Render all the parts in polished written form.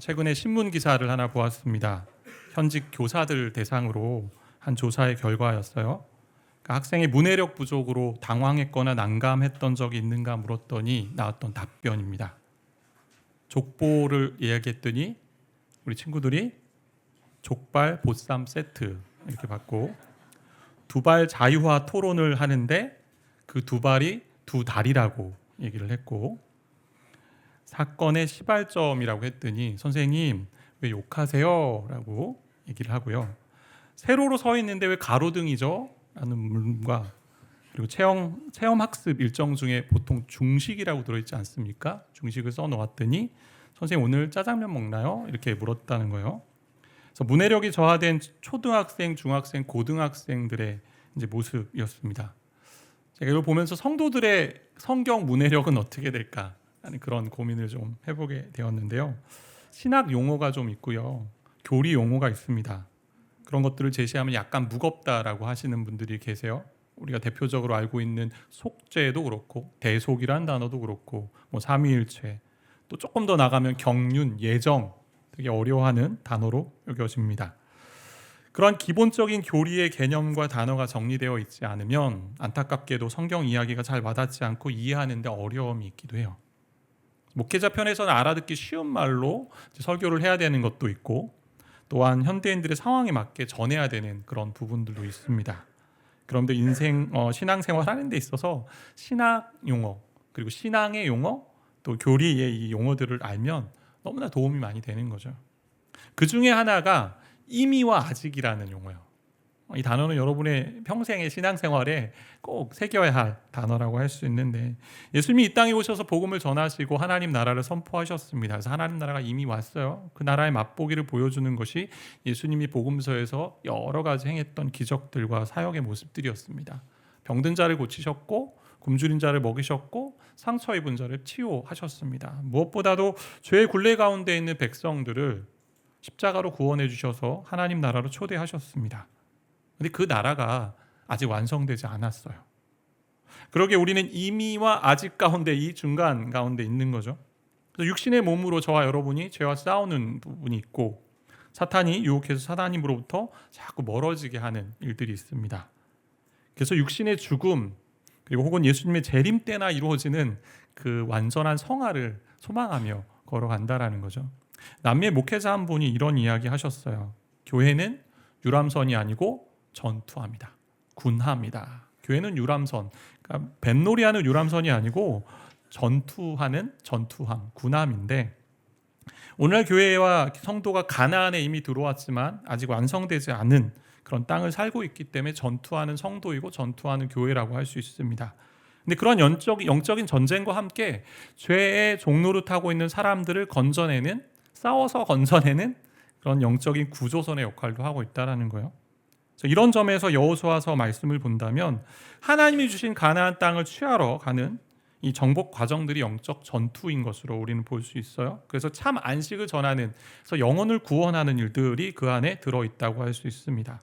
최근에 신문 기사를 하나 보았습니다. 현직 교사들 대상으로 한 조사의 결과였어요. 그러니까 학생의 문해력 부족으로 당황했거나 난감했던 적이 있는가 물었더니 나왔던 답변입니다. 족보를 이야기했더니 우리 친구들이 족발 보쌈 세트 이렇게 받고, 두발 자유화 토론을 하는데 그 두 발이 두 달이라고 얘기를 했고, 사건의 시발점이라고 했더니 선생님 왜 욕하세요? 라고 얘기를 하고요. 세로로 서 있는데 왜 가로등이죠? 라는 물음과, 그리고 체험 학습 일정 중에 보통 중식이라고 들어있지 않습니까? 중식을 써놓았더니 선생님 오늘 짜장면 먹나요? 이렇게 물었다는 거예요. 그래서 문해력이 저하된 초등학생, 중학생, 고등학생들의 이제 모습이었습니다. 제가 이걸 보면서 성도들의 성경 문해력은 어떻게 될까 하는 그런 고민을 좀 해보게 되었는데요. 신학 용어가 좀 있고요, 교리 용어가 있습니다. 그런 것들을 제시하면 약간 무겁다라고 하시는 분들이 계세요. 우리가 대표적으로 알고 있는 속죄도 그렇고 대속이라는 단어도 그렇고 삼위일체, 또 조금 더 나가면 경륜, 예정, 되게 어려워하는 단어로 여겨집니다. 그런 기본적인 교리의 개념과 단어가 정리되어 있지 않으면 안타깝게도 성경 이야기가 잘 와닿지 않고 이해하는 데 어려움이 있기도 해요. 목회자 편에서는 알아듣기 쉬운 말로 설교를 해야 되는 것도 있고, 또한 현대인들의 상황에 맞게 전해야 되는 그런 부분들도 있습니다. 그런데 신앙생활 하는 데 있어서 신학 용어, 그리고 신앙의 용어, 또 교리의 이 용어들을 알면 너무나 도움이 많이 되는 거죠. 그 중에 하나가 이미와 아직이라는 용어예요. 이 단어는 여러분의 평생의 신앙생활에 꼭 새겨야 할 단어라고 할 수 있는데, 예수님이 이 땅에 오셔서 복음을 전하시고 하나님 나라를 선포하셨습니다. 그래서 하나님 나라가 이미 왔어요. 그 나라의 맛보기를 보여주는 것이 예수님이 복음서에서 여러 가지 행했던 기적들과 사역의 모습들이었습니다. 병든 자를 고치셨고, 굶주린 자를 먹이셨고, 상처 입은 자를 치유하셨습니다. 무엇보다도 죄의 굴레 가운데 있는 백성들을 십자가로 구원해 주셔서 하나님 나라로 초대하셨습니다. 근데 그 나라가 아직 완성되지 않았어요. 그러게 우리는 이미와 아직 가운데, 이 중간 가운데 있는 거죠. 그래서 육신의 몸으로 저와 여러분이 죄와 싸우는 부분이 있고, 사탄이 유혹해서 사단님으로부터 자꾸 멀어지게 하는 일들이 있습니다. 그래서 육신의 죽음, 그리고 혹은 예수님의 재림 때나 이루어지는 그 완전한 성화를 소망하며 걸어간다라는 거죠. 남미의 목회자 한 분이 이런 이야기 하셨어요. 교회는 유람선이 아니고 전투합니다. 군함이다. 교회는 유람선, 그러니까 뱃놀이하는 유람선이 아니고 전투하는 전투함, 군함인데, 오늘날 교회와 성도가 가나안에 이미 들어왔지만 아직 완성되지 않은 그런 땅을 살고 있기 때문에 전투하는 성도이고 전투하는 교회라고 할 수 있습니다. 근데 그런 영적인 전쟁과 함께 죄의 종로를 타고 있는 사람들을 건져내는, 싸워서 건져내는 그런 영적인 구조선의 역할도 하고 있다는 거예요. 이런 점에서 여호수아서 말씀을 본다면 하나님이 주신 가나안 땅을 취하러 가는 이 정복 과정들이 영적 전투인 것으로 우리는 볼 수 있어요. 그래서 참 안식을 전하는, 그래서 영혼을 구원하는 일들이 그 안에 들어있다고 할 수 있습니다.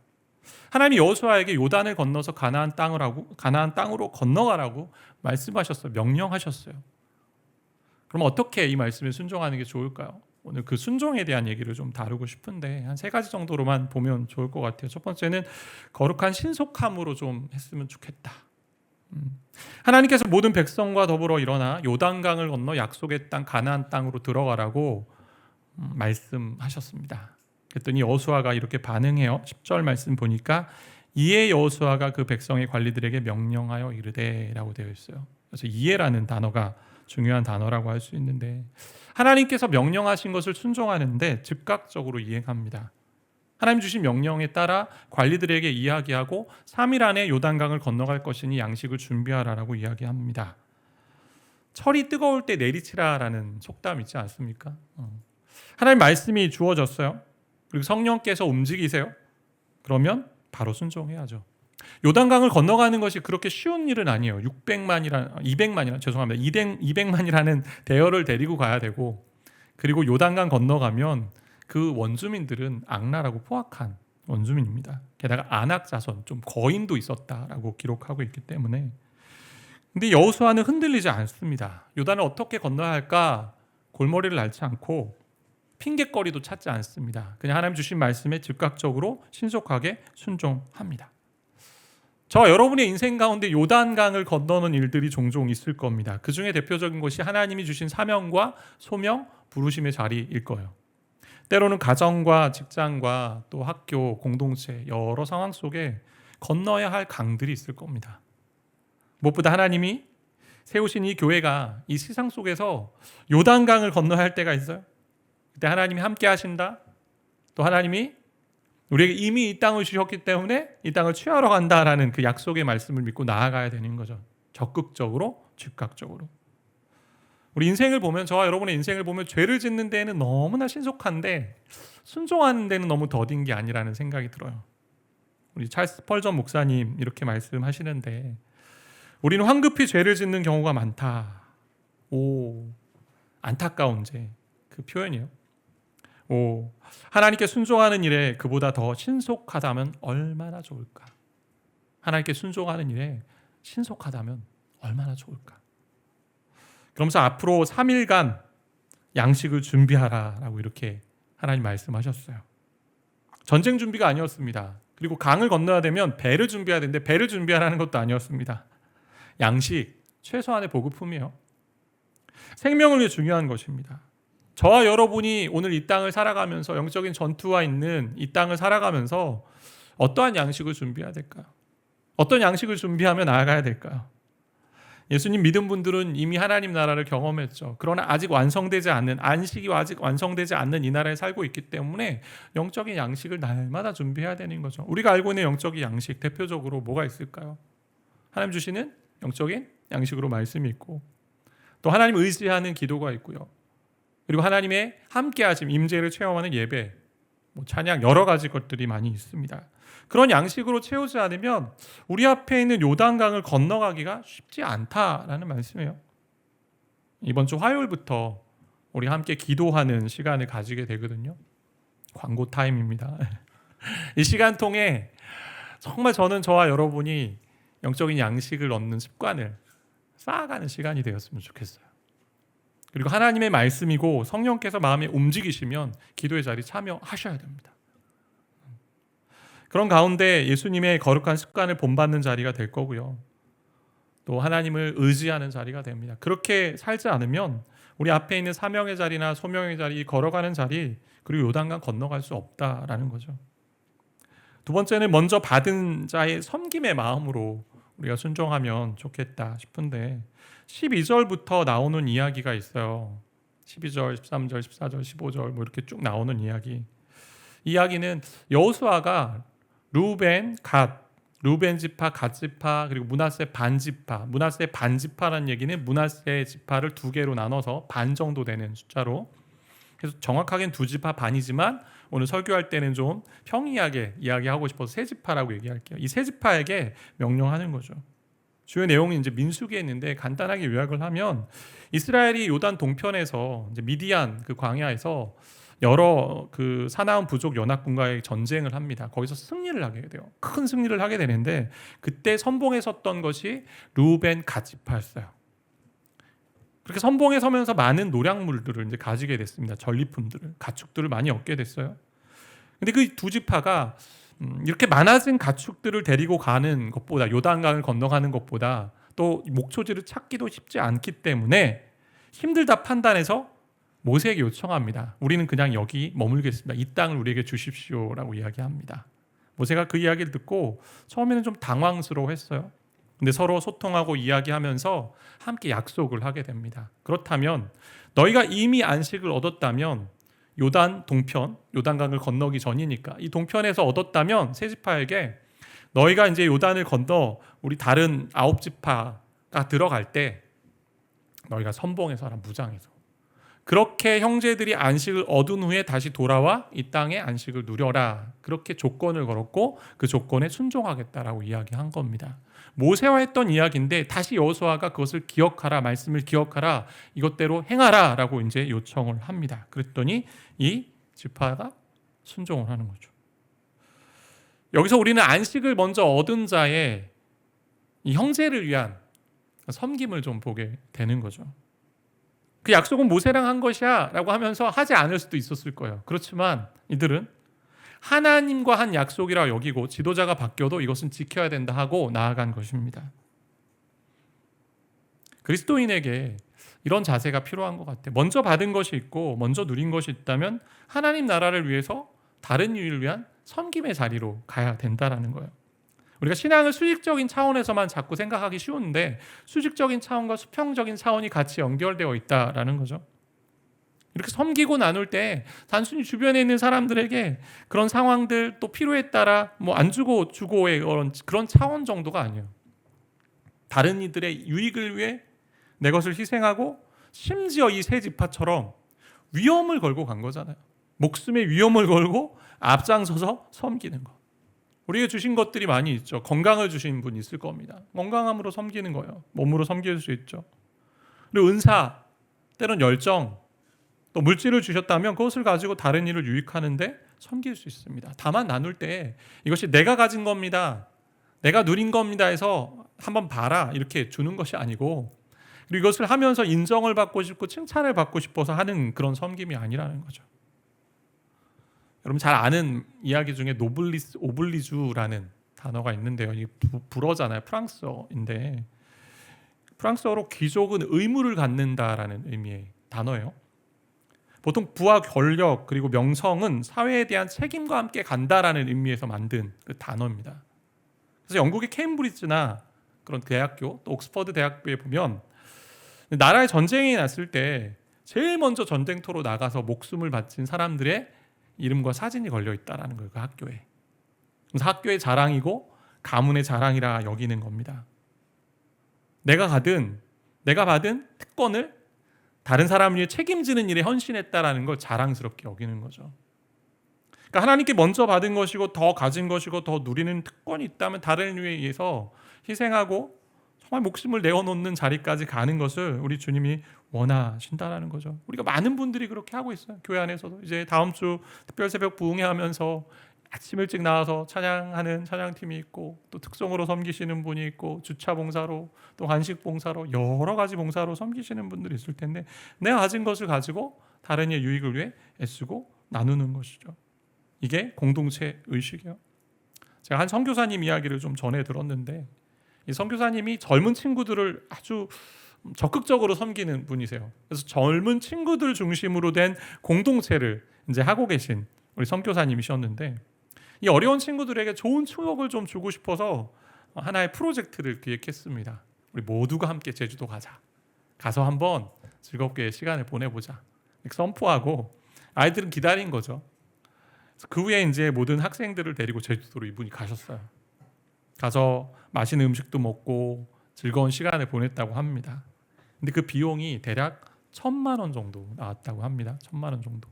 하나님이 여호수아에게 요단을 건너서 가나안 땅으로 건너가라고 말씀하셨어요. 명령하셨어요. 그럼 어떻게 이 말씀에 순종하는 게 좋을까요? 오늘 그 순종에 대한 얘기를 좀 다루고 싶은데 한 3가지 정도로만 보면 좋을 것 같아요. 첫 번째는 거룩한 신속함으로 좀 했으면 좋겠다. 하나님께서 모든 백성과 더불어 일어나 요단강을 건너 약속의 땅 가나안 땅으로 들어가라고 말씀하셨습니다. 그랬더니 여호수아가 이렇게 반응해요. 10절 말씀 보니까 이에 여호수아가 그 백성의 관리들에게 명령하여 이르되 라고 되어 있어요. 그래서 이에라는 단어가 중요한 단어라고 할 수 있는데, 하나님께서 명령하신 것을 순종하는데 즉각적으로 이행합니다. 하나님 주신 명령에 따라 관리들에게 이야기하고 3일 안에 요단강을 건너갈 것이니 양식을 준비하라라고 이야기합니다. 철이 뜨거울 때 내리치라라는 속담 있지 않습니까? 하나님 말씀이 주어졌어요. 그리고 성령께서 움직이세요. 그러면 바로 순종해야죠. 요단강을 건너가는 것이 그렇게 쉬운 일은 아니에요. 200만이라는 대열을 데리고 가야 되고, 그리고 요단강 건너가면 그 원주민들은 악랄하고 포악한 원주민입니다. 게다가 안악 자손, 좀 거인도 있었다라고 기록하고 있기 때문에. 근데 여호수아는 흔들리지 않습니다. 요단을 어떻게 건너야 할까 골머리를 앓지 않고 핑계거리도 찾지 않습니다. 그냥 하나님 주신 말씀에 즉각적으로 신속하게 순종합니다. 저와 여러분의 인생 가운데 요단강을 건너는 일들이 종종 있을 겁니다. 그 중에 대표적인 것이 하나님이 주신 사명과 소명, 부르심의 자리일 거예요. 때로는 가정과 직장과 또 학교, 공동체 여러 상황 속에 건너야 할 강들이 있을 겁니다. 무엇보다 하나님이 세우신 이 교회가 이 세상 속에서 요단강을 건너야 할 때가 있어요. 그때 하나님이 함께 하신다. 또 하나님이 우리에게 이미 이 땅을 주셨기 때문에 이 땅을 취하러 간다라는 그 약속의 말씀을 믿고 나아가야 되는 거죠. 적극적으로, 즉각적으로. 우리 인생을 보면, 저와 여러분의 인생을 보면 죄를 짓는 데에는 너무나 신속한데 순종하는 데는 너무 더딘 게 아니라는 생각이 들어요. 우리 찰스 스펄전 목사님 이렇게 말씀하시는데, 우리는 황급히 죄를 짓는 경우가 많다. 오, 안타까운 죄. 그 표현이요. 오, 하나님께 순종하는 일에 그보다 더 신속하다면 얼마나 좋을까? 하나님께 순종하는 일에 신속하다면 얼마나 좋을까? 그러면서 앞으로 3일간 양식을 준비하라라고 이렇게 하나님 말씀하셨어요. 전쟁 준비가 아니었습니다. 그리고 강을 건너야 되면 배를 준비해야 되는데 배를 준비하라는 것도 아니었습니다. 양식, 최소한의 보급품이요. 생명을 위해 중요한 것입니다. 저와 여러분이 오늘 이 땅을 살아가면서 영적인 전투와 있는 이 땅을 살아가면서 어떠한 양식을 준비해야 될까요? 어떤 양식을 준비하며 나아가야 될까요? 예수님 믿은 분들은 이미 하나님 나라를 경험했죠. 그러나 아직 완성되지 않는, 안식이 아직 완성되지 않는 이 나라에 살고 있기 때문에 영적인 양식을 날마다 준비해야 되는 거죠. 우리가 알고 있는 영적인 양식, 대표적으로 뭐가 있을까요? 하나님 주시는 영적인 양식으로 말씀이 있고, 또 하나님 의지하는 기도가 있고요. 그리고 하나님의 함께하심, 임재를 체험하는 예배, 찬양, 여러 가지 것들이 많이 있습니다. 그런 양식으로 채우지 않으면 우리 앞에 있는 요단강을 건너가기가 쉽지 않다라는 말씀이에요. 이번 주 화요일부터 우리 함께 기도하는 시간을 가지게 되거든요. 광고 타임입니다. 이 시간 통해 정말 저는 저와 여러분이 영적인 양식을 얻는 습관을 쌓아가는 시간이 되었으면 좋겠어요. 그리고 하나님의 말씀이고 성령께서 마음에 움직이시면 기도의 자리 참여하셔야 됩니다. 그런 가운데 예수님의 거룩한 습관을 본받는 자리가 될 거고요. 또 하나님을 의지하는 자리가 됩니다. 그렇게 살지 않으면 우리 앞에 있는 사명의 자리나 소명의 자리, 걸어가는 자리, 그리고 요단강 건너갈 수 없다라는 거죠. 두 번째는 먼저 받은 자의 섬김의 마음으로 우리가 순종하면 좋겠다 싶은데, 12절부터 나오는 이야기가 있어요. 12절, 13절, 14절, 15절 이렇게 쭉 나오는 이야기. 이야기는 여호수아가 루벤, 갓, 루벤 지파, 갓 지파, 그리고 므낫세 반 지파. 므낫세 반 지파라는 얘기는 므낫세 지파를 두 개로 나눠서 반 정도 되는 숫자로. 그래서 정확하게는 두 지파 반이지만 오늘 설교할 때는 좀 평이하게 이야기하고 싶어서 세 지파라고 얘기할게요. 이 세 지파에게 명령하는 거죠. 주요 내용이 이제 민수기에 있는데 간단하게 요약을 하면, 이스라엘이 요단 동편에서 이제 미디안 그 광야에서 여러 그 사나운 부족 연합군과의 전쟁을 합니다. 거기서 승리를 하게 돼요. 큰 승리를 하게 되는데, 그때 선봉에 섰던 것이 루벤 갓 지파였어요. 그렇게 선봉에 서면서 많은 노량물들을 이제 가지게 됐습니다. 전리품들을, 가축들을 많이 얻게 됐어요. 근데 그 두 지파가 이렇게 많아진 가축들을 데리고 가는 것보다, 요단강을 건너가는 것보다 또 목초지를 찾기도 쉽지 않기 때문에 힘들다 판단해서 모세에게 요청합니다. 우리는 그냥 여기 머물겠습니다. 이 땅을 우리에게 주십시오라고 이야기합니다. 모세가 그 이야기를 듣고 처음에는 좀 당황스러워했어요. 근데 서로 소통하고 이야기하면서 함께 약속을 하게 됩니다. 그렇다면 너희가 이미 안식을 얻었다면, 요단 동편, 요단강을 건너기 전이니까 이 동편에서 얻었다면 세 지파에게 너희가 이제 요단을 건너 우리 다른 9지파가 들어갈 때 너희가 선봉에서 하라, 무장해서. 그렇게 형제들이 안식을 얻은 후에 다시 돌아와 이 땅의 안식을 누려라. 그렇게 조건을 걸었고 그 조건에 순종하겠다라고 이야기한 겁니다. 모세와 했던 이야기인데 다시 여호수아가 그것을 기억하라, 말씀을 기억하라, 이것대로 행하라 라고 이제 요청을 합니다. 그랬더니 이 지파가 순종을 하는 거죠. 여기서 우리는 안식을 먼저 얻은 자의 이 형제를 위한 섬김을 좀 보게 되는 거죠. 그 약속은 모세랑 한 것이야 라고 하면서 하지 않을 수도 있었을 거예요. 그렇지만 이들은 하나님과 한 약속이라 여기고 지도자가 바뀌어도 이것은 지켜야 된다 하고 나아간 것입니다. 그리스도인에게 이런 자세가 필요한 것 같아요. 먼저 받은 것이 있고 먼저 누린 것이 있다면 하나님 나라를 위해서 다른 이유를 위한 섬김의 자리로 가야 된다라는 거예요. 우리가 신앙을 수직적인 차원에서만 자꾸 생각하기 쉬운데 수직적인 차원과 수평적인 차원이 같이 연결되어 있다라는 거죠. 이렇게 섬기고 나눌 때 단순히 주변에 있는 사람들에게 그런 상황들 또 필요에 따라 뭐 안 주고 주고의 그런 차원 정도가 아니에요. 다른 이들의 유익을 위해 내 것을 희생하고 심지어 이 세 지파처럼 위험을 걸고 간 거잖아요. 목숨의 위험을 걸고 앞장서서 섬기는 것. 우리에게 주신 것들이 많이 있죠. 건강을 주신 분 있을 겁니다. 건강함으로 섬기는 거예요. 몸으로 섬길 수 있죠. 그리고 은사, 때론 열정, 또 물질을 주셨다면 그것을 가지고 다른 일을 유익하는데 섬길 수 있습니다. 다만 나눌 때 이것이 내가 가진 겁니다, 내가 누린 겁니다 해서 한번 봐라 이렇게 주는 것이 아니고, 그리고 이것을 하면서 인정을 받고 싶고 칭찬을 받고 싶어서 하는 그런 섬김이 아니라는 거죠. 여러분 잘 아는 이야기 중에 노블리스 오블리주라는 단어가 있는데요. 이게 불어잖아요. 프랑스어인데 프랑스어로 귀족은 의무를 갖는다라는 의미의 단어예요. 보통 부와 권력 그리고 명성은 사회에 대한 책임과 함께 간다라는 의미에서 만든 그 단어입니다. 그래서 영국의 케임브리지나 그런 대학교, 또 옥스퍼드 대학교에 보면 나라에 전쟁이 났을 때 제일 먼저 전쟁터로 나가서 목숨을 바친 사람들의 이름과 사진이 걸려 있다라는 거예요. 그 학교에. 그래서 학교의 자랑이고 가문의 자랑이라 여기는 겁니다. 내가 받은 특권을 다른 사람을 위해 책임지는 일에 헌신했다라는 걸 자랑스럽게 여기는 거죠. 그러니까 하나님께 먼저 받은 것이고 더 가진 것이고 더 누리는 특권이 있다면 다른 이유에 의해서 희생하고 정말 목숨을 내어놓는 자리까지 가는 것을 우리 주님이 원하신다라는 거죠. 우리가 많은 분들이 그렇게 하고 있어요. 교회 안에서도 이제 다음 주 특별 새벽 부흥회 하면서 아침 일찍 나와서 찬양하는 찬양팀이 있고 또 특성으로 섬기시는 분이 있고 주차 봉사로 또 간식 봉사로 여러 가지 봉사로 섬기시는 분들이 있을 텐데 내가 가진 것을 가지고 다른 이의 유익을 위해 애쓰고 나누는 것이죠. 이게 공동체 의식이에요. 제가 한 선교사님 이야기를 좀 전에 들었는데 이 선교사님이 젊은 친구들을 아주 적극적으로 섬기는 분이세요. 그래서 젊은 친구들 중심으로 된 공동체를 이제 하고 계신 우리 선교사님이셨는데 이 어려운 친구들에게 좋은 추억을 좀 주고 싶어서 하나의 프로젝트를 기획했습니다. 우리 모두가 함께 제주도 가서 한번 즐겁게 시간을 보내보자. 이렇게 선포하고 아이들은 기다린 거죠. 그 후에 이제 모든 학생들을 데리고 제주도로 이분이 가셨어요. 가서 맛있는 음식도 먹고 즐거운 시간을 보냈다고 합니다. 근데 그 비용이 대략 1,000만 원 정도 나왔다고 합니다. 1,000만 원 정도.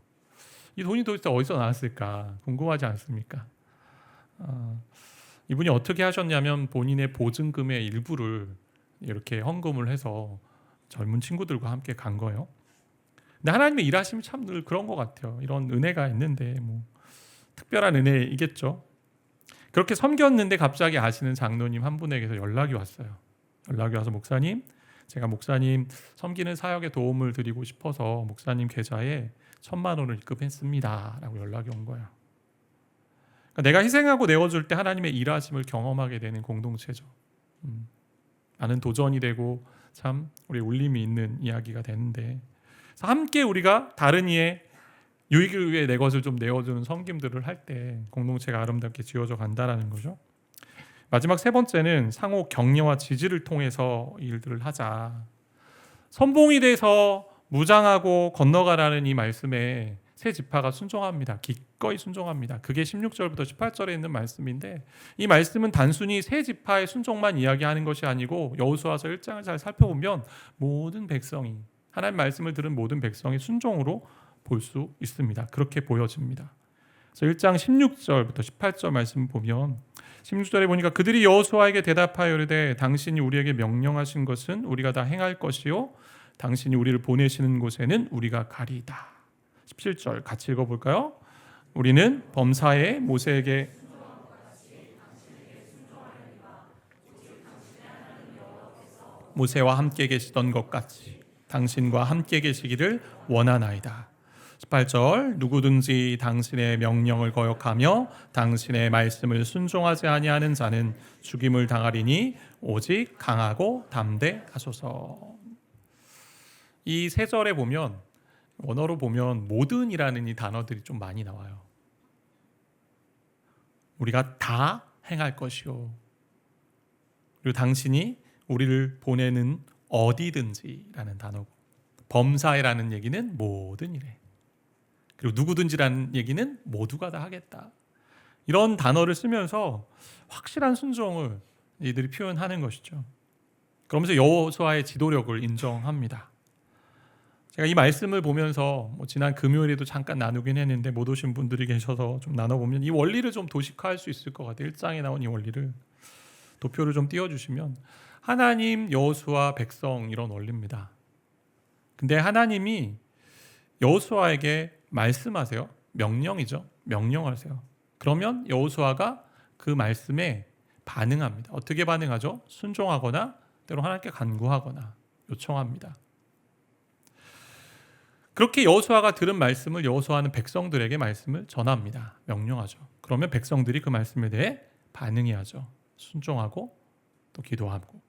이 돈이 도대체 어디서 나왔을까 궁금하지 않습니까? 이분이 어떻게 하셨냐면 본인의 보증금의 일부를 이렇게 헌금을 해서 젊은 친구들과 함께 간 거예요. 근데 하나님의 일하심이 참 늘 그런 것 같아요. 이런 은혜가 있는데 뭐 특별한 은혜이겠죠. 그렇게 섬겼는데 갑자기 아시는 장로님 한 분에게서 연락이 왔어요. 연락이 와서 목사님, 제가 목사님 섬기는 사역에 도움을 드리고 싶어서 목사님 계좌에 1,000만 원을 입금했습니다 라고 연락이 온 거예요. 그러니까 내가 희생하고 내어줄 때 하나님의 일하심을 경험하게 되는 공동체죠. 많은 도전이 되고 참 우리 울림이 있는 이야기가 되는데 함께 우리가 다른 이의 유익을 위해 내 것을 좀 내어주는 섬김들을 할 때 공동체가 아름답게 지어져 간다라는 거죠. 마지막 세 번째는 상호 격려와 지지를 통해서 일들을 하자. 선봉이 돼서 무장하고 건너가라는 이 말씀에 세 지파가 순종합니다. 기꺼이 순종합니다. 그게 16절부터 18절에 있는 말씀인데 이 말씀은 단순히 세 지파의 순종만 이야기하는 것이 아니고 여호수아서 1장을 잘 살펴보면 모든 백성이 하나님 말씀을 들은 모든 백성이 순종으로 볼 수 있습니다. 그렇게 보여집니다. 그래서 1장 16절부터 18절 말씀 보면 16절에 보니까 그들이 여호수아에게 대답하여 이르되 당신이 우리에게 명령하신 것은 우리가 다 행할 것이요 당신이 우리를 보내시는 곳에는 우리가 가리이다. 17절 같이 읽어볼까요? 우리는 범사에 모세에게 모세와 함께 계시던 것 같이 당신과 함께 계시기를 원하나이다. 18절 누구든지 당신의 명령을 거역하며 당신의 말씀을 순종하지 아니하는 자는 죽임을 당하리니 오직 강하고 담대하소서. 이 세 절에 보면 원어로 보면 모든이라는 이 단어들이 좀 많이 나와요. 우리가 다 행할 것이요. 그리고 당신이 우리를 보내는 어디든지라는 단어고, 범사에라는 얘기는 모든 일에, 그리고 누구든지라는 얘기는 모두가 다 하겠다. 이런 단어를 쓰면서 확실한 순종을 이들이 표현하는 것이죠. 그러면서 여호수아의 지도력을 인정합니다. 제가 이 말씀을 보면서 지난 금요일에도 잠깐 나누긴 했는데 못 오신 분들이 계셔서 좀 나눠보면 이 원리를 좀 도식화할 수 있을 것 같아요. 1장에 나온 이 원리를 도표를 좀 띄워주시면 하나님, 여호수아, 백성 이런 원리입니다. 근데 하나님이 여호수아에게 말씀하세요. 명령이죠. 명령하세요. 그러면 여호수아가 그 말씀에 반응합니다. 어떻게 반응하죠? 순종하거나 때로 하나님께 간구하거나 요청합니다. 그렇게 여호수아가 들은 말씀을 여호수아는 백성들에게 말씀을 전합니다. 명령하죠. 그러면 백성들이 그 말씀에 대해 반응해야죠. 순종하고 또 기도하고.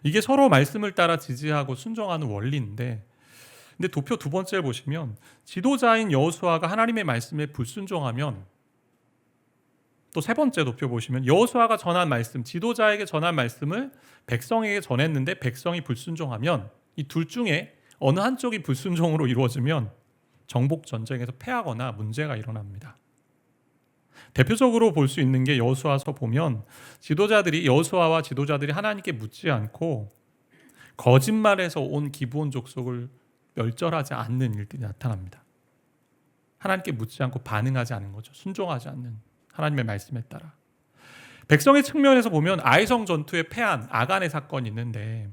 이게 서로 말씀을 따라 지지하고 순종하는 원리인데, 근데 도표 두 번째를 보시면 지도자인 여호수아가 하나님의 말씀에 불순종하면, 또 세 번째 도표 보시면 여호수아가 전한 말씀, 지도자에게 전한 말씀을 백성에게 전했는데 백성이 불순종하면, 이 둘 중에 어느 한쪽이 불순종으로 이루어지면 정복 전쟁에서 패하거나 문제가 일어납니다. 대표적으로 볼 수 있는 게 여호수아서 보면 여호수아와 지도자들이 하나님께 묻지 않고 거짓말에서 온 기브온 족속을 멸절하지 않는 일들이 나타납니다. 하나님께 묻지 않고 반응하지 않은 거죠. 순종하지 않는 하나님의 말씀에 따라. 백성의 측면에서 보면 아이성 전투에 패한 아간의 사건이 있는데,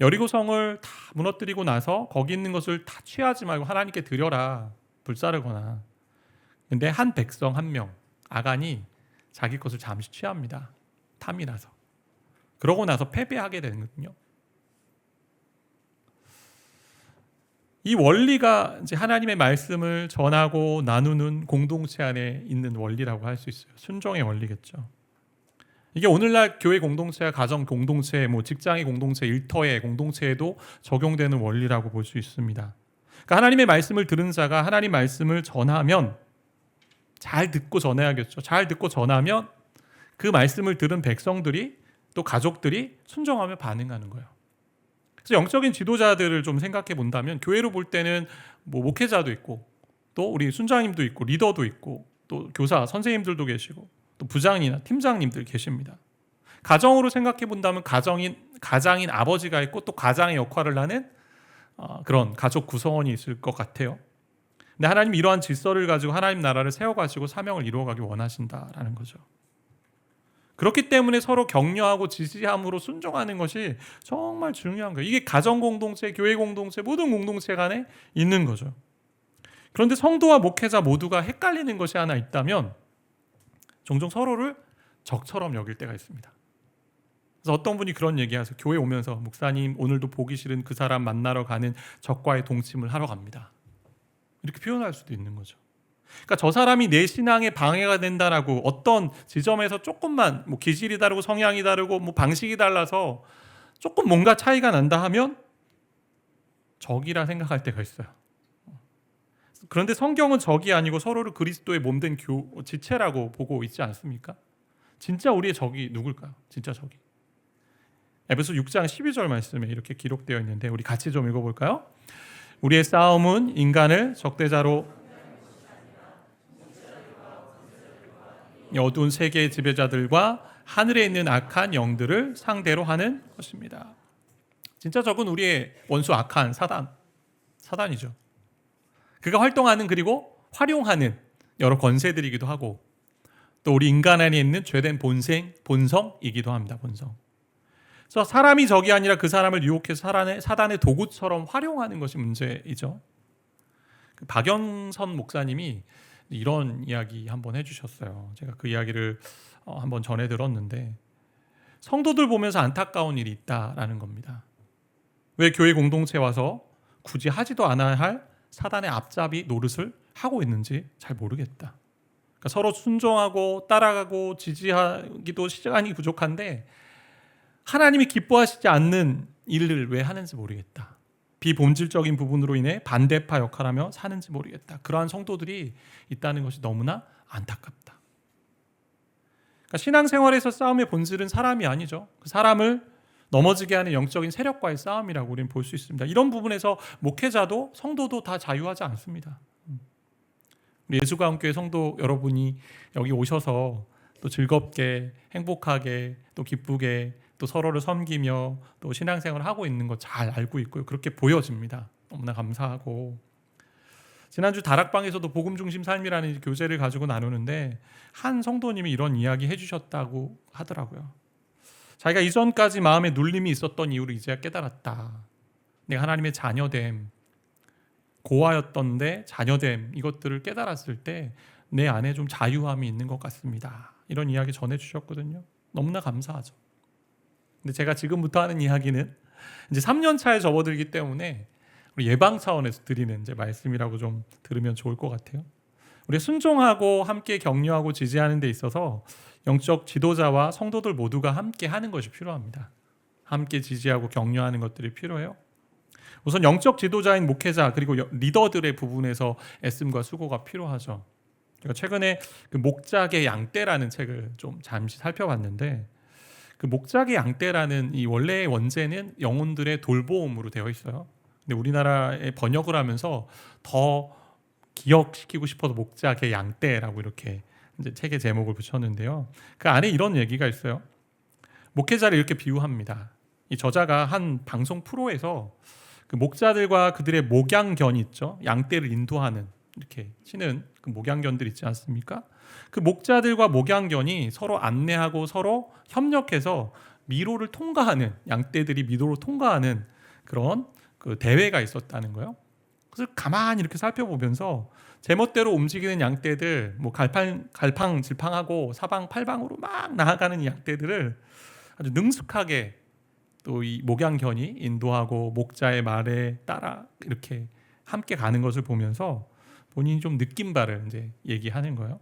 여리고성을 다 무너뜨리고 나서 거기 있는 것을 다 취하지 말고 하나님께 드려라, 불사르거나. 근데 한 백성 한 명, 아간이 자기 것을 잠시 취합니다. 탐이 나서. 그러고 나서 패배하게 되거든요. 이 원리가 이제 하나님의 말씀을 전하고 나누는 공동체 안에 있는 원리라고 할 수 있어요. 순종의 원리겠죠. 이게 오늘날 교회 공동체와 가정 공동체, 직장의 공동체, 일터의 공동체에도 적용되는 원리라고 볼 수 있습니다. 그러니까 하나님의 말씀을 들은 자가 하나님 말씀을 전하면 잘 듣고 전해야겠죠. 잘 듣고 전하면 그 말씀을 들은 백성들이 또 가족들이 순종하며 반응하는 거예요. 그래서 영적인 지도자들을 좀 생각해 본다면 교회로 볼 때는 목회자도 있고 또 우리 순장님도 있고 리더도 있고 또 교사, 선생님들도 계시고 또 부장이나 팀장님들 계십니다. 가정으로 생각해 본다면 가장인 아버지가 있고 또 가장의 역할을 하는 그런 가족 구성원이 있을 것 같아요. 근데 하나님 이러한 질서를 가지고 하나님 나라를 세워가시고 사명을 이루어가기 원하신다라는 거죠. 그렇기 때문에 서로 격려하고 지지함으로 순종하는 것이 정말 중요한 거예요. 이게 가정 공동체, 교회 공동체, 모든 공동체 간에 있는 거죠. 그런데 성도와 목회자 모두가 헷갈리는 것이 하나 있다면 종종 서로를 적처럼 여길 때가 있습니다. 그래서 어떤 분이 그런 얘기하세요. 교회 오면서 목사님 오늘도 보기 싫은 그 사람 만나러 가는 적과의 동침을 하러 갑니다. 이렇게 표현할 수도 있는 거죠. 그러니까 저 사람이 내 신앙에 방해가 된다라고 어떤 지점에서 조금만 기질이 다르고 성향이 다르고 방식이 달라서 조금 뭔가 차이가 난다 하면 적이라 생각할 때가 있어요. 그런데 성경은 적이 아니고 서로를 그리스도의 몸된 지체라고 보고 있지 않습니까? 진짜 우리의 적이 누굴까요? 진짜 적이. 에베소 6장 12절 말씀에 이렇게 기록되어 있는데 우리 같이 좀 읽어볼까요? 우리의 싸움은 인간을 적대자로 어두운 세계의 지배자들과 하늘에 있는 악한 영들을 상대로 하는 것입니다. 진짜 적은 우리의 원수 악한 사단이죠. 그가 활동하는 그리고 활용하는 여러 권세들이기도 하고 또 우리 인간 안에 있는 죄된 본성이기도 합니다. 본성. 그래서 사람이 적이 아니라 그 사람을 유혹해서 사단의 도구처럼 활용하는 것이 문제이죠. 박영선 목사님이 이런 이야기 한번 해주셨어요. 제가 그 이야기를 한번 전해 들었는데 성도들 보면서 안타까운 일이 있다라는 겁니다. 왜 교회 공동체에 와서 굳이 하지도 않아야 할 사단의 앞잡이 노릇을 하고 있는지 잘 모르겠다. 그러니까 서로 순종하고 따라가고 지지하기도 시간이 부족한데 하나님이 기뻐하시지 않는 일을 왜 하는지 모르겠다. 비본질적인 부분으로 인해 반대파 역할하며 사는지 모르겠다. 그러한 성도들이 있다는 것이 너무나 안타깝다. 그러니까 신앙생활에서 싸움의 본질은 사람이 아니죠. 그 사람을 넘어지게 하는 영적인 세력과의 싸움이라고 우리는 볼 수 있습니다. 이런 부분에서 목회자도 성도도 다 자유하지 않습니다. 우리 예수가움교회 성도 여러분이 여기 오셔서 또 즐겁게 행복하게 또 기쁘게 또 서로를 섬기며 또 신앙생활을 하고 있는 거 잘 알고 있고요. 그렇게 보여집니다. 너무나 감사하고, 지난주 다락방에서도 복음 중심 삶이라는 교재를 가지고 나누는데 한 성도님이 이런 이야기 해주셨다고 하더라고요. 자기가 이전까지 마음에 눌림이 있었던 이유를 이제야 깨달았다. 내가 하나님의 자녀됨, 고아였던데 자녀됨, 이것들을 깨달았을 때 내 안에 좀 자유함이 있는 것 같습니다. 이런 이야기 전해주셨거든요. 너무나 감사하죠. 근데 제가 지금부터 하는 이야기는 이제 3년 차에 접어들기 때문에 우리 예방 차원에서 드리는 이제 말씀이라고 좀 들으면 좋을 것 같아요. 우리 순종하고 함께 격려하고 지지하는 데 있어서 영적 지도자와 성도들 모두가 함께 하는 것이 필요합니다. 함께 지지하고 격려하는 것들이 필요해요. 우선 영적 지도자인 목회자 그리고 리더들의 부분에서 애씀과 수고가 필요하죠. 제가 최근에 그 목자의 양떼라는 책을 좀 잠시 살펴봤는데, 그 목자의 양떼라는 이 원래의 원제는 영혼들의 돌보음으로 되어 있어요. 근데 우리나라에 번역을 하면서 더 기억시키고 싶어서 목자의 양떼라고 이렇게 이제 책의 제목을 붙였는데요. 그 안에 이런 얘기가 있어요. 목회자를 이렇게 비유합니다. 이 저자가 한 방송 프로에서 그 목자들과 그들의 목양견이 있죠. 양떼를 인도하는 이렇게 치는 그 목양견들 있지 않습니까? 그 목자들과 목양견이 서로 안내하고 서로 협력해서 미로를 통과하는, 양떼들이 미로를 통과하는 그런 그 대회가 있었다는 거예요. 그래서 가만히 이렇게 살펴보면서 제멋대로 움직이는 양떼들, 뭐 갈팡질팡하고 사방팔방으로 막 나아가는 이 양떼들을 아주 능숙하게 또 이 목양견이 인도하고 목자의 말에 따라 이렇게 함께 가는 것을 보면서 본인이 좀 느낀 바를 이제 얘기하는 거예요.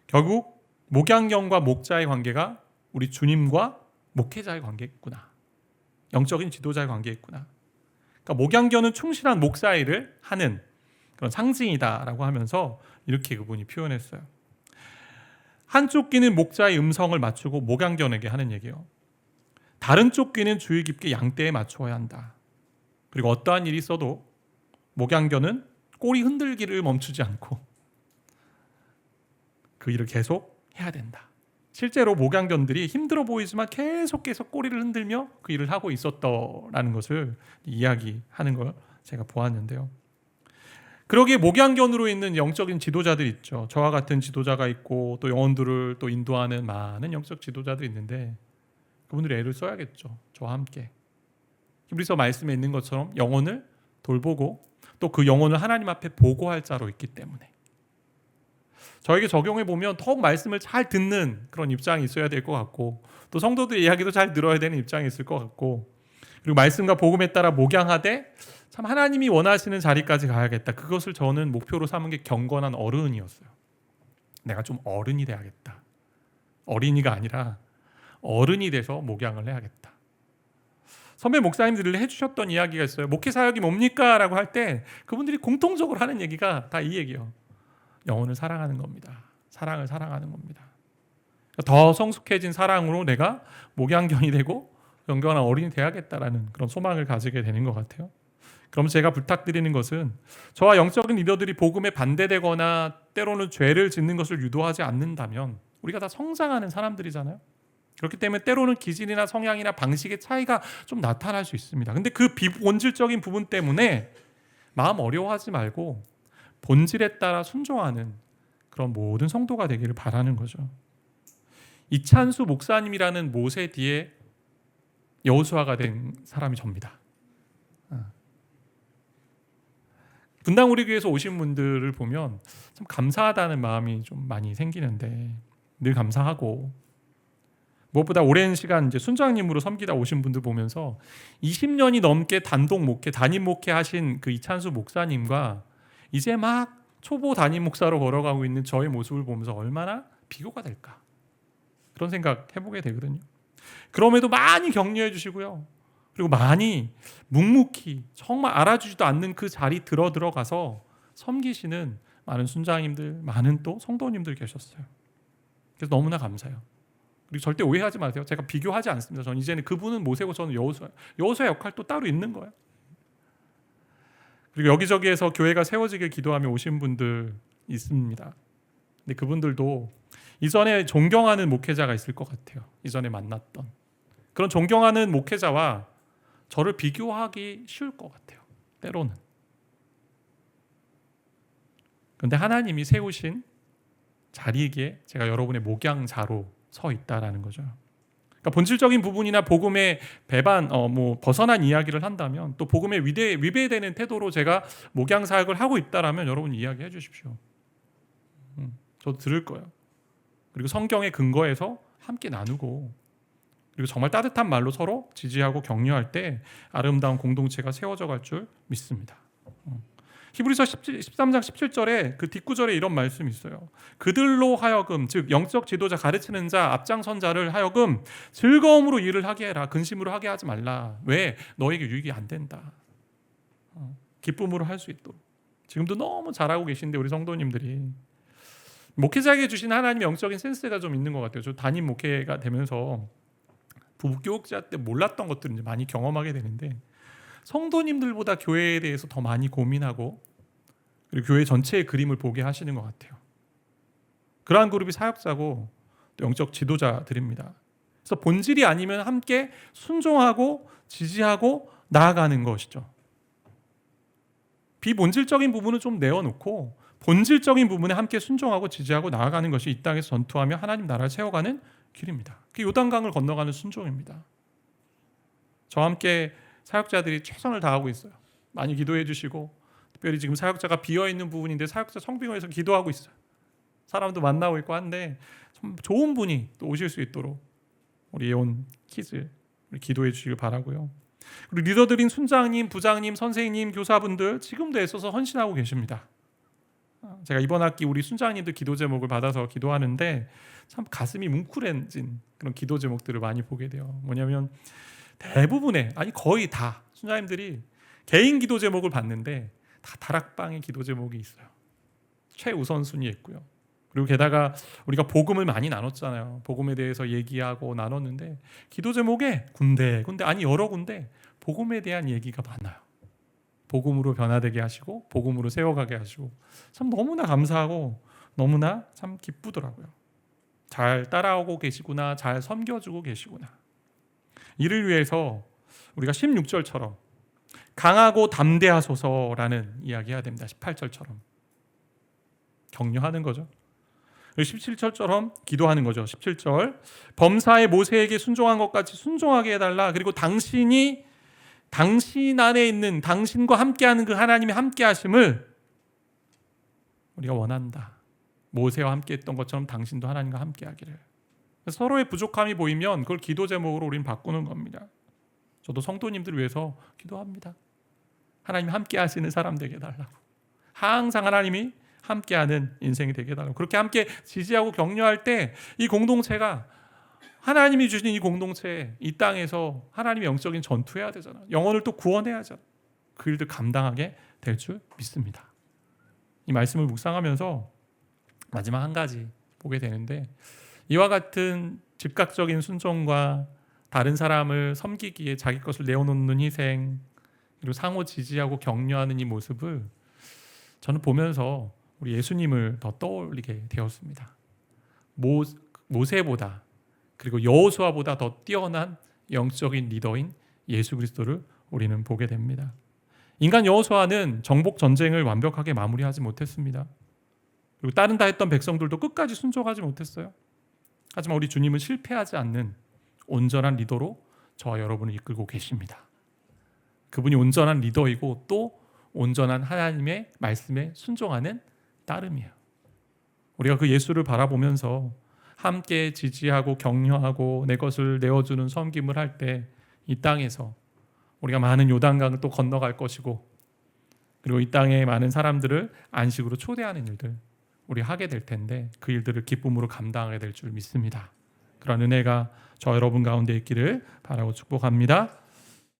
결국 목양견과 목자의 관계가 우리 주님과 목회자의 관계있구나. 영적인 지도자의 관계있구나. 그러니까 목양견은 충실한 목사 일을 하는 그런 상징이다라고 하면서 이렇게 그분이 표현했어요. 한쪽 귀는 목자의 음성을 맞추고 목양견에게 하는 얘기예요. 다른 쪽 귀는 주의 깊게 양떼에 맞추어야 한다. 그리고 어떠한 일이 있어도 목양견은 꼬리 흔들기를 멈추지 않고 그 일을 계속 해야 된다. 실제로 목양견들이 힘들어 보이지만 계속 꼬리를 흔들며 그 일을 하고 있었다라는 것을 이야기하는 걸 제가 보았는데요. 그러기에 목양견으로 있는 영적인 지도자들이 있죠. 저와 같은 지도자가 있고 또 영혼들을 또 인도하는 많은 영적 지도자들이 있는데 그분들이 애를 써야겠죠. 저와 함께. 히브리서 말씀에 있는 것처럼 영혼을 돌보고 또 그 영혼을 하나님 앞에 보고할 자로 있기 때문에 저에게 적용해 보면 더욱 말씀을 잘 듣는 그런 입장이 있어야 될 것 같고 또 성도들의 이야기도 잘 들어야 되는 입장이 있을 것 같고 그리고 말씀과 복음에 따라 목양하되 참 하나님이 원하시는 자리까지 가야겠다. 그것을 저는 목표로 삼은 게 경건한 어른이었어요. 내가 좀 어른이 돼야겠다. 어린이가 아니라 어른이 돼서 목양을 해야겠다. 선배 목사님들이 해주셨던 이야기가 있어요. 목회 사역이 뭡니까? 라고 할 때 그분들이 공통적으로 하는 얘기가 다 이 얘기예요. 영혼을 사랑하는 겁니다. 사랑을 사랑하는 겁니다. 더 성숙해진 사랑으로 내가 목양견이 되고 영원한 어린이 돼야겠다라는 그런 소망을 가지게 되는 것 같아요. 그럼 제가 부탁드리는 것은 저와 영적인 리더들이 복음에 반대되거나 때로는 죄를 짓는 것을 유도하지 않는다면 우리가 다 성장하는 사람들이잖아요. 그렇기 때문에 때로는 기질이나 성향이나 방식의 차이가 좀 나타날 수 있습니다. 근데 그 비본질적인 부분 때문에 마음 어려워하지 말고 본질에 따라 순종하는 그런 모든 성도가 되기를 바라는 거죠. 이찬수 목사님이라는 모세 뒤에 여호수아가 된 사람이 접니다. 분당 우리 교회에서 오신 분들을 보면 참 감사하다는 마음이 좀 많이 생기는데 늘 감사하고 무엇보다 오랜 시간 이제 순장님으로 섬기다 오신 분들 보면서 20년이 넘게 단독 목회, 담임 목회 하신 그 이찬수 목사님과 이제 막 초보 담임 목사로 걸어가고 있는 저의 모습을 보면서 얼마나 비교가 될까, 그런 생각 해보게 되거든요. 그럼에도 많이 격려해 주시고요. 그리고 많이 묵묵히 정말 알아주지도 않는 그 자리 들어가서 섬기시는 많은 순장님들, 많은 또 성도님들 계셨어요. 그래서 너무나 감사해요. 그리고 절대 오해하지 마세요. 제가 비교하지 않습니다. 저는 이제는 그분은 모세고 저는 여호수아예요. 여호수아의 역할 또 따로 있는 거예요. 그리고 여기저기에서 교회가 세워지길 기도하며 오신 분들 있습니다. 근데 그분들도 이전에 존경하는 목회자가 있을 것 같아요. 이전에 만났던 그런 존경하는 목회자와 저를 비교하기 쉬울 것 같아요. 때로는. 그런데 하나님이 세우신 자리에 제가 여러분의 목양자로 서 있다라는 거죠. 그러니까 본질적인 부분이나 복음의 배반, 벗어난 이야기를 한다면, 또 복음에 위배되는 태도로 제가 목양 사역을 하고 있다라면 여러분 이야기해 주십시오. 저도 들을 거예요. 그리고 성경의 근거에서 함께 나누고, 그리고 정말 따뜻한 말로 서로 지지하고 격려할 때 아름다운 공동체가 세워져 갈 줄 믿습니다. 히브리서 13장 17절에 그 뒷구절에 이런 말씀이 있어요. 그들로 하여금, 즉 영적 지도자, 가르치는 자, 앞장선 자를 하여금 즐거움으로 일을 하게 해라. 근심으로 하게 하지 말라. 왜? 너에게 유익이 안 된다. 기쁨으로 할 수 있도록. 지금도 너무 잘하고 계신데 우리 성도님들이 목회자에게 주신 하나님의 영적인 센스가 좀 있는 것 같아요. 저 담임 목회가 되면서 부교육자 때 몰랐던 것들을 이제 많이 경험하게 되는데, 성도님들보다 교회에 대해서 더 많이 고민하고 그리고 교회 전체의 그림을 보게 하시는 것 같아요. 그러한 그룹이 사역자고 또 영적 지도자들입니다. 그래서 본질이 아니면 함께 순종하고 지지하고 나아가는 것이죠. 비본질적인 부분은 좀 내어놓고 본질적인 부분에 함께 순종하고 지지하고 나아가는 것이 이 땅에서 전투하며 하나님 나라를 세워가는 길입니다. 그게 요단강을 건너가는 순종입니다. 저와 함께 사역자들이 최선을 다하고 있어요. 많이 기도해 주시고, 특별히 지금 사역자가 비어있는 부분인데 사역자 성빙원에서 기도하고 있어요. 사람도 만나고 있고 한데 좀 좋은 분이 또 오실 수 있도록 우리 예온 키즈 기도해 주시길 바라고요. 그리고 리더들인 순장님, 부장님, 선생님, 교사분들 지금도 애써서 헌신하고 계십니다. 제가 이번 학기 우리 순장님들 기도 제목을 받아서 기도하는데 참 가슴이 뭉클해진 그런 기도 제목들을 많이 보게 돼요. 뭐냐면 대부분의, 아니 거의 다 순장님들이 개인 기도 제목을 받는데 다 다락방의 기도 제목이 있어요. 최우선순위에 있고요. 그리고 게다가 우리가 복음을 많이 나눴잖아요. 복음에 대해서 얘기하고 나눴는데 기도 제목에 군데 아니 여러 군데 복음에 대한 얘기가 많아요. 복음으로 변화되게 하시고 복음으로 세워가게 하시고 참 너무나 감사하고 너무나 참 기쁘더라고요. 잘 따라오고 계시구나, 잘 섬겨주고 계시구나. 이를 위해서 우리가 16절처럼 강하고 담대하소서라는 이야기 해야 됩니다. 18절처럼 격려하는 거죠. 17절처럼 기도하는 거죠. 17절 범사의 모세에게 순종한 것 같이 순종하게 해달라. 그리고 당신 안에 있는 당신과 함께하는 그 하나님의 함께하심을 우리가 원한다. 모세와 함께했던 것처럼 당신도 하나님과 함께하기를. 서로의 부족함이 보이면 그걸 기도 제목으로 우리는 바꾸는 겁니다. 저도 성도님들을 위해서 기도합니다. 하나님 함께하시는 사람 되게 해달라고. 항상 하나님이 함께하는 인생이 되게 해달라고. 그렇게 함께 지지하고 격려할 때 이 공동체가, 하나님이 주신 이 공동체, 이 땅에서 하나님의 영적인 전투해야 되잖아. 영혼을 또 구원해야 하잖아. 그 일들 감당하게 될 줄 믿습니다. 이 말씀을 묵상하면서 마지막 한 가지 보게 되는데, 이와 같은 즉각적인 순종과 다른 사람을 섬기기에 자기 것을 내어놓는 희생, 그리고 상호 지지하고 격려하는 이 모습을 저는 보면서 우리 예수님을 더 떠올리게 되었습니다. 모세보다 그리고 여호수아보다 더 뛰어난 영적인 리더인 예수 그리스도를 우리는 보게 됩니다. 인간 여호수아는 정복 전쟁을 완벽하게 마무리하지 못했습니다. 그리고 다른 다 했던 백성들도 끝까지 순종하지 못했어요. 하지만 우리 주님은 실패하지 않는 온전한 리더로 저와 여러분을 이끌고 계십니다. 그분이 온전한 리더이고 또 온전한 하나님의 말씀에 순종하는 따름이에요. 우리가 그 예수를 바라보면서 함께 지지하고 격려하고 내 것을 내어주는 섬김을 할 때 이 땅에서 우리가 많은 요단강을 또 건너갈 것이고, 그리고 이 땅에 많은 사람들을 안식으로 초대하는 일들 우리 하게 될 텐데, 그 일들을 기쁨으로 감당하게 될 줄 믿습니다. 그런 은혜가 저 여러분 가운데 있기를 바라고 축복합니다.